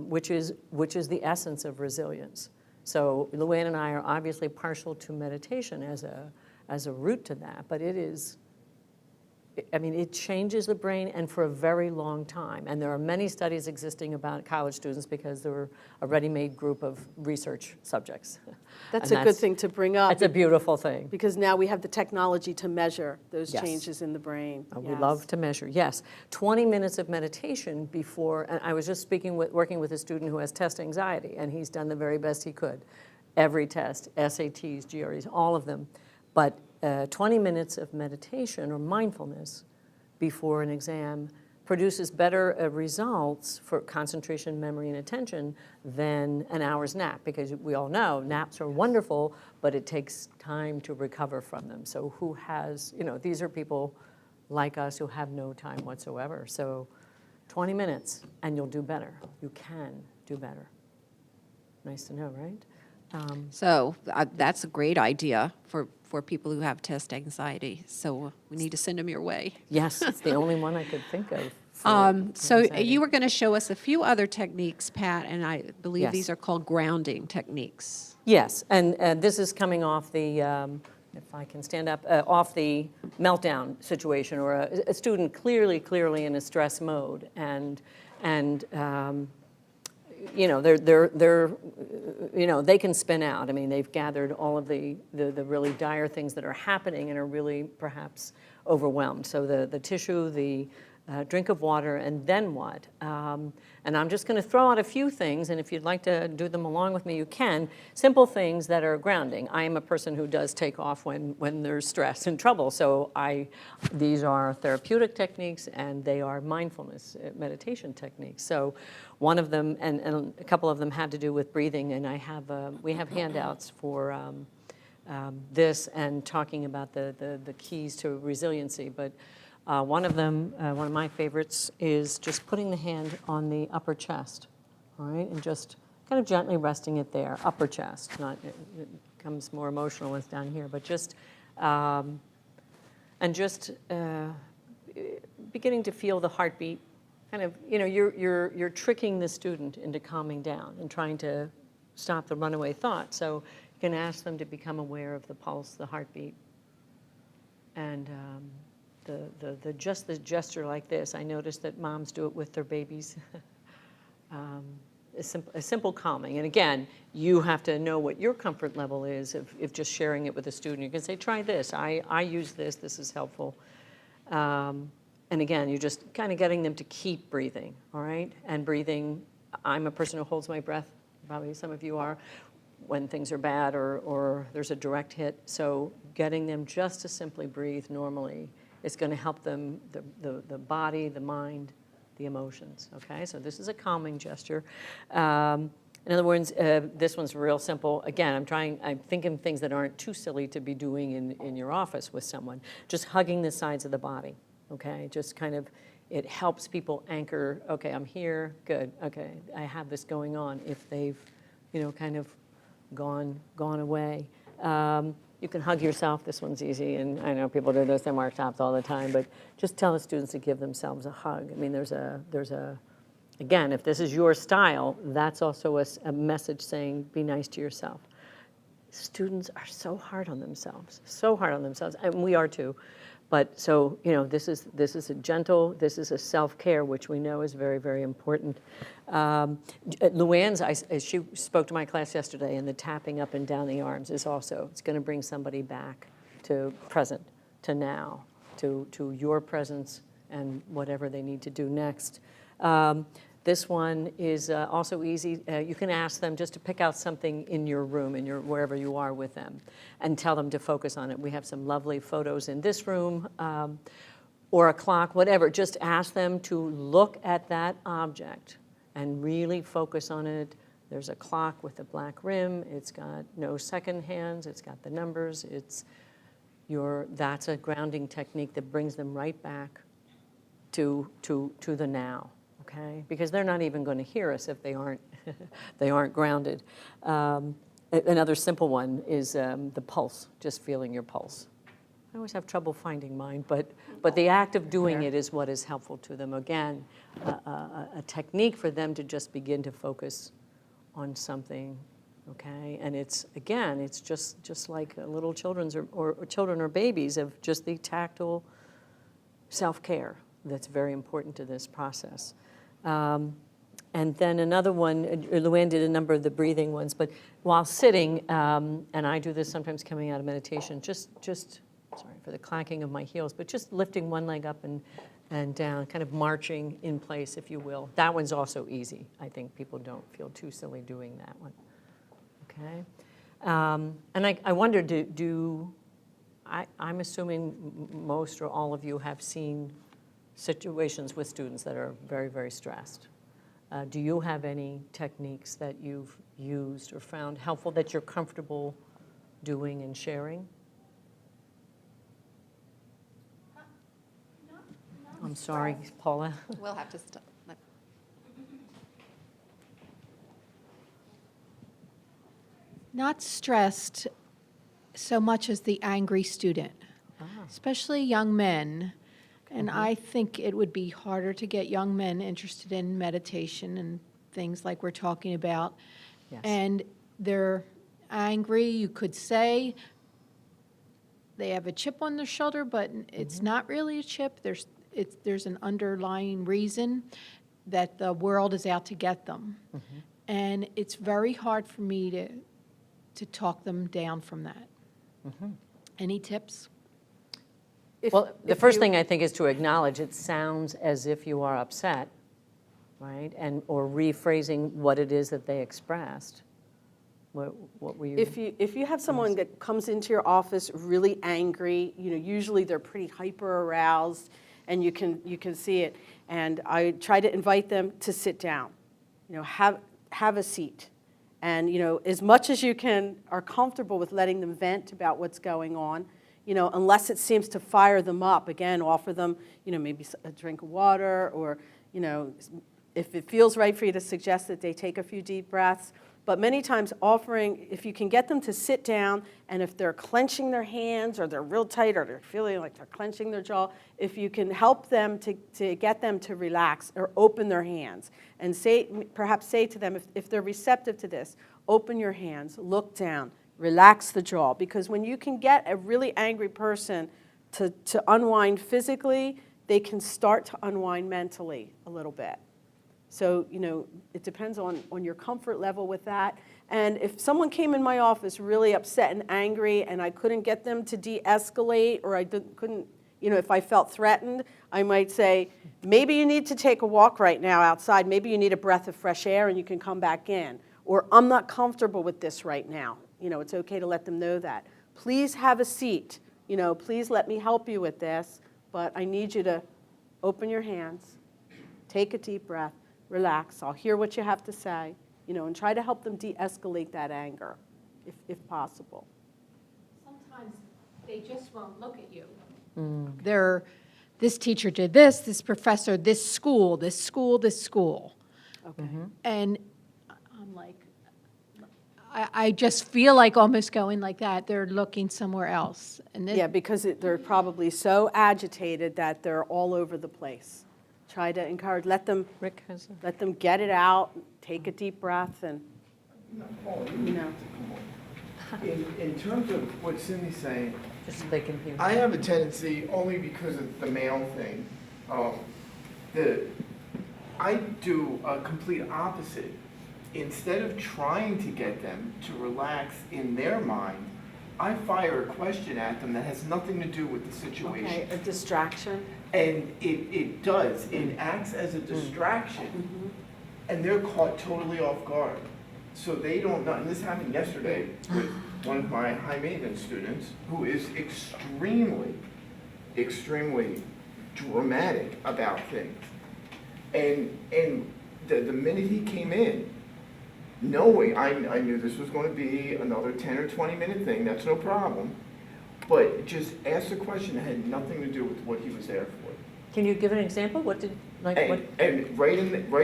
which is the essence of resilience. So Luanne and I are obviously partial to meditation as a route to that, but it is, I mean, it changes the brain, and for a very long time. And there are many studies existing about college students because they're a ready-made group of research subjects. That's And a good thing to bring up. It's a beautiful thing. Because now we have the technology to measure those Yes. changes in the brain. We Yes. love to measure, yes. 20 minutes of meditation before, and I was just working with a student who has test anxiety, and he's done the very best he could. Every test, SATs, GREs, all of them. But 20 minutes of meditation or mindfulness before an exam produces better results for concentration, memory, and attention than an hour's nap, because we all know naps are wonderful, but it takes time to recover from them. So who has, these are people like us who have no time whatsoever. So 20 minutes and you'll do better. You can do better. Nice to know, right? So that's a great idea for people who have test anxiety. So we need to send them your way. Yes, it's the only one I could think of. So you were going to show us a few other techniques, Pat, and I believe Yes. these are called grounding techniques. Yes, and this is coming off the, if I can stand up, off the meltdown situation, or a student clearly in a stress mode, and they can spin out. I mean, they've gathered all of the really dire things that are happening and are really perhaps overwhelmed. So the tissue, the drink of water, and then what? And I'm just going to throw out a few things, and if you'd like to do them along with me, you can. Simple things that are grounding. I am a person who does take off when there's stress and trouble, so these are therapeutic techniques, and they are mindfulness meditation techniques. So one of them, and a couple of them had to do with breathing, and we have handouts for this and talking about the keys to resiliency, but one of them, one of my favorites, is just putting the hand on the upper chest, all right, and just kind of gently resting it there, upper chest. Not it becomes more emotional when it's down here, but just beginning to feel the heartbeat. Kind of, you're tricking the student into calming down and trying to stop the runaway thought. So you can ask them to become aware of the pulse, the heartbeat, and the gesture like this. I notice that moms do it with their babies. A simple calming. And again, you have to know what your comfort level is if just sharing it with a student. You can say, try this. I use this. This is helpful. And again, you're just kind of getting them to keep breathing, all right? And breathing, I'm a person who holds my breath. Probably some of you are, when things are bad or there's a direct hit. So getting them just to simply breathe normally is going to help them, the body, the mind, the emotions, okay? So this is a calming gesture. In other words, this one's real simple. Again, I'm thinking things that aren't too silly to be doing in your office with someone. Just hugging the sides of the body, okay? Just kind of, it helps people anchor, okay, I'm here, good, okay, I have this going on if they've, kind of gone away. You can hug yourself. This one's easy, and I know people do this in workshops all the time, but just tell the students to give themselves a hug. I mean, there's a again, if this is your style, that's also a message saying, be nice to yourself. Students are so hard on themselves, and we are too. But so, this is this is a self-care, which we know is very, very important. Luanne's, she spoke to my class yesterday, and the tapping up and down the arms is also, it's going to bring somebody back to present, to now, to your presence and whatever they need to do next. This one is also easy. You can ask them just to pick out something in your room, wherever you are with them, and tell them to focus on it. We have some lovely photos in this room, or a clock, whatever. Just ask them to look at that object and really focus on it. There's a clock with a black rim. It's got no second hands. It's got the numbers. That's a grounding technique that brings them right back to the now. Okay, because they're not even going to hear us if they aren't grounded. Another simple one is the pulse, just feeling your pulse. I always have trouble finding mine, but the act of doing it is what is helpful to them. Again, a technique for them to just begin to focus on something. Okay, and it's just like little children's or children or babies, of just the tactile self-care that's very important to this process. And then another one, Luanne did a number of the breathing ones, but while sitting, and I do this sometimes coming out of meditation, just sorry for the clacking of my heels, but just lifting one leg up and down, kind of marching in place, if you will. That one's also easy. I think people don't feel too silly doing that one. Okay, and I wonder, I'm assuming most or all of you have seen situations with students that are very, very stressed. Do you have any techniques that you've used or found helpful that you're comfortable doing and sharing? I'm sorry, Paula. We'll have to stop. Not stressed so much as the angry student, especially young men. And I think it would be harder to get young men interested in meditation and things like we're talking about. Yes. And they're angry, you could say. They have a chip on their shoulder, but it's not really a chip. There's an underlying reason that the world is out to get them. And it's very hard for me to talk them down from that. Any tips? Well, the first thing I think is to acknowledge it sounds as if you are upset, right? Or rephrasing what it is that they expressed. What were you? If you have someone that comes into your office really angry, usually they're pretty hyper aroused, and you can see it. And I try to invite them to sit down. Have a seat. And as much as you are comfortable with letting them vent about what's going on, unless it seems to fire them up, again, offer them, maybe a drink of water, or, if it feels right for you to suggest that they take a few deep breaths. But many times offering, if you can get them to sit down, and if they're clenching their hands, or they're real tight, or they're feeling like they're clenching their jaw, if you can help them to get them to relax or open their hands, and perhaps say to them, if they're receptive to this, open your hands, look down, relax the jaw. Because when you can get a really angry person to unwind physically, they can start to unwind mentally a little bit. So, it depends on your comfort level with that. And if someone came in my office really upset and angry, and I couldn't get them to de-escalate, or I couldn't, if I felt threatened, I might say, maybe you need to take a walk right now outside. Maybe you need a breath of fresh air and you can come back in. Or I'm not comfortable with this right now. It's okay to let them know that. Please have a seat. Please let me help you with this, but I need you to open your hands, take a deep breath, relax. I'll hear what you have to say, and try to help them de-escalate that anger, if possible. Sometimes they just won't look at you. This teacher did this professor, this school. Okay. And I'm like, I just feel like almost going like that. They're looking somewhere else. And Yeah, because they're probably so agitated that they're all over the place. Try to encourage, let them get it out, take a deep breath, and, In terms of what Cindy's saying, Just so they can hear. I have a tendency, only because of the male thing, I do a complete opposite. Instead of trying to get them to relax in their mind, I fire a question at them that has nothing to do with the situation. okay, a distraction. And it does. It acts as a distraction. and they're caught totally off guard. So they don't know, and this happened yesterday with one of my high maintenance students who is extremely dramatic about things. And the minute he came in, knowing I knew this was going to be another 10 or 20 minute thing, that's no problem, but just asked a question that had nothing to do with what he was there for. Can you give an example? What did, like, And, what? and right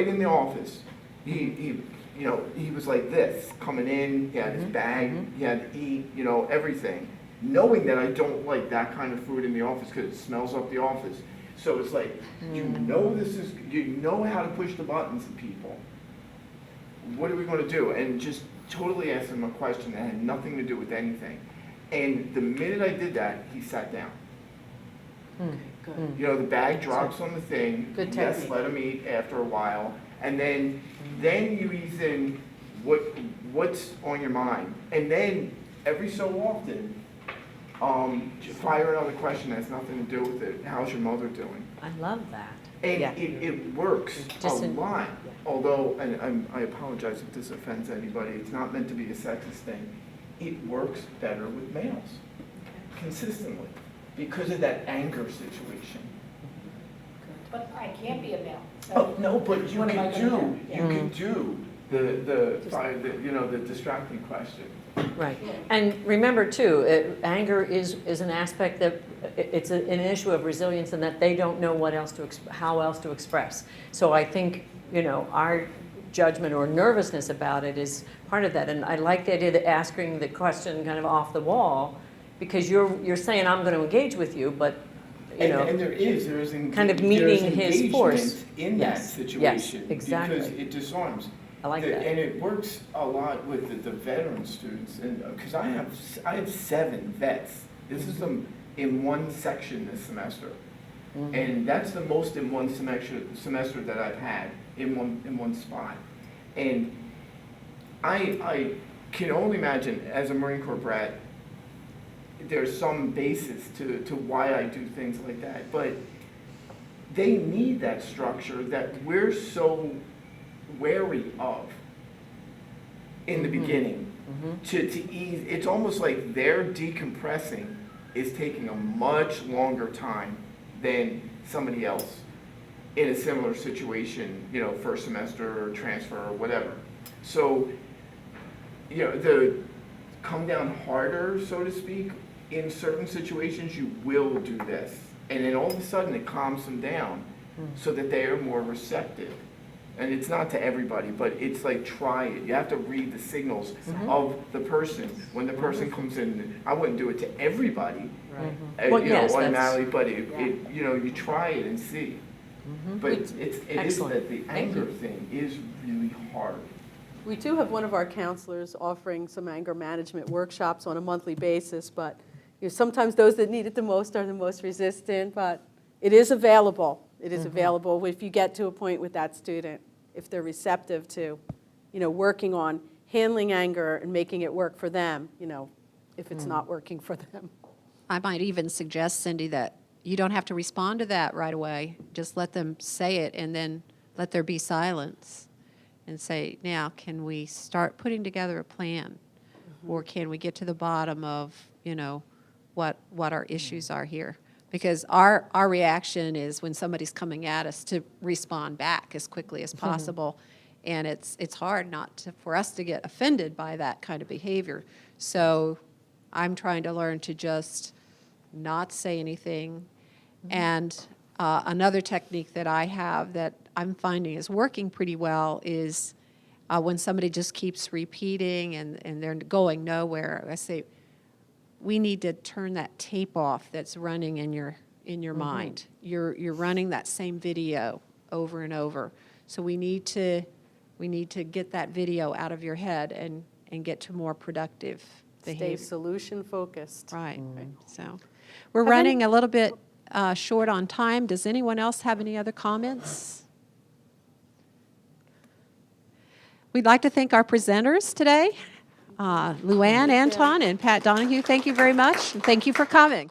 in the office, he was like this, coming in, he had his bag, he had to eat, everything. Knowing that I don't like that kind of food in the office because it smells up the office. So it's like, you know how to push the buttons of people. What are we going to do? And just totally asked him a question that had nothing to do with anything. And the minute I did that, he sat down. Good. The bag drops on the thing. Good Yes, technique. let him eat after a while. And then you ease in what's on your mind. And then every so often, just fire another question that has nothing to do with it. How's your mother doing? I love that. And Yeah. it works Just a in- lot. yeah. Although, and I apologize if this offends anybody, it's not meant to be a sexist thing. It works better with males, consistently, because of that anger situation. But I can't be a male. so- Oh, no, but you What am I can gonna do, do? you can do the distracting question. Right. And remember, too, anger is an aspect that, it's an issue of resilience and that they don't know how else to express. So I think, our judgment or nervousness about it is part of that. And I like the idea that asking the question kind of off the wall, because you're saying, I'm going to engage with you, but, And there is kind of meeting his force. engagement in that Yes, situation. exactly. Because it disarms. I like that. And it works a lot with the veteran students, and because I have 7 vets. This is them in one section this semester, and that's the most in one semester that I've had in one spot. And I can only imagine, as a Marine Corps brat, there's some basis to why I do things like that, but they need that structure that we're so wary of in the beginning to ease. It's almost like their decompressing is taking a much longer time than somebody else in a similar situation, first semester or transfer or whatever. So, the come down harder, so to speak, in certain situations you will do this. And then all of a sudden it calms them down so that they are more receptive. And it's not to everybody, but it's like, try it. You have to read the signals of the person. When the person comes in, I wouldn't do it to everybody, Well, yes, automatically, but you try it and see. But it is Excellent. that the Thank anger you. thing is really hard. We do have one of our counselors offering some anger management workshops on a monthly basis, but sometimes those that need it the most are the most resistant, but it is available. It is available if you get to a point with that student, if they're receptive to, working on handling anger and making it work for them, if it's not working for them. I might even suggest, Cindy, that you don't have to respond to that right away. Just let them say it and then let there be silence and say, now, can we start putting together a plan? Or can we get to the bottom of, what our issues are here? Because our reaction is when somebody's coming at us to respond back as quickly as possible. And it's hard for us to get offended by that kind of behavior. So I'm trying to learn to just not say anything. And another technique that I have that I'm finding is working pretty well is when somebody just keeps repeating and they're going nowhere, I say, we need to turn that tape off that's running in your mind. You're running that same video over and over. So we need to get that video out of your head and get to more productive behavior. Stay solution focused. Right. So we're running a little bit short on time. Does anyone else have any other comments? We'd like to thank our presenters today, Luanne, Anton, and Pat Donahue. Thank you very much, and thank you for coming.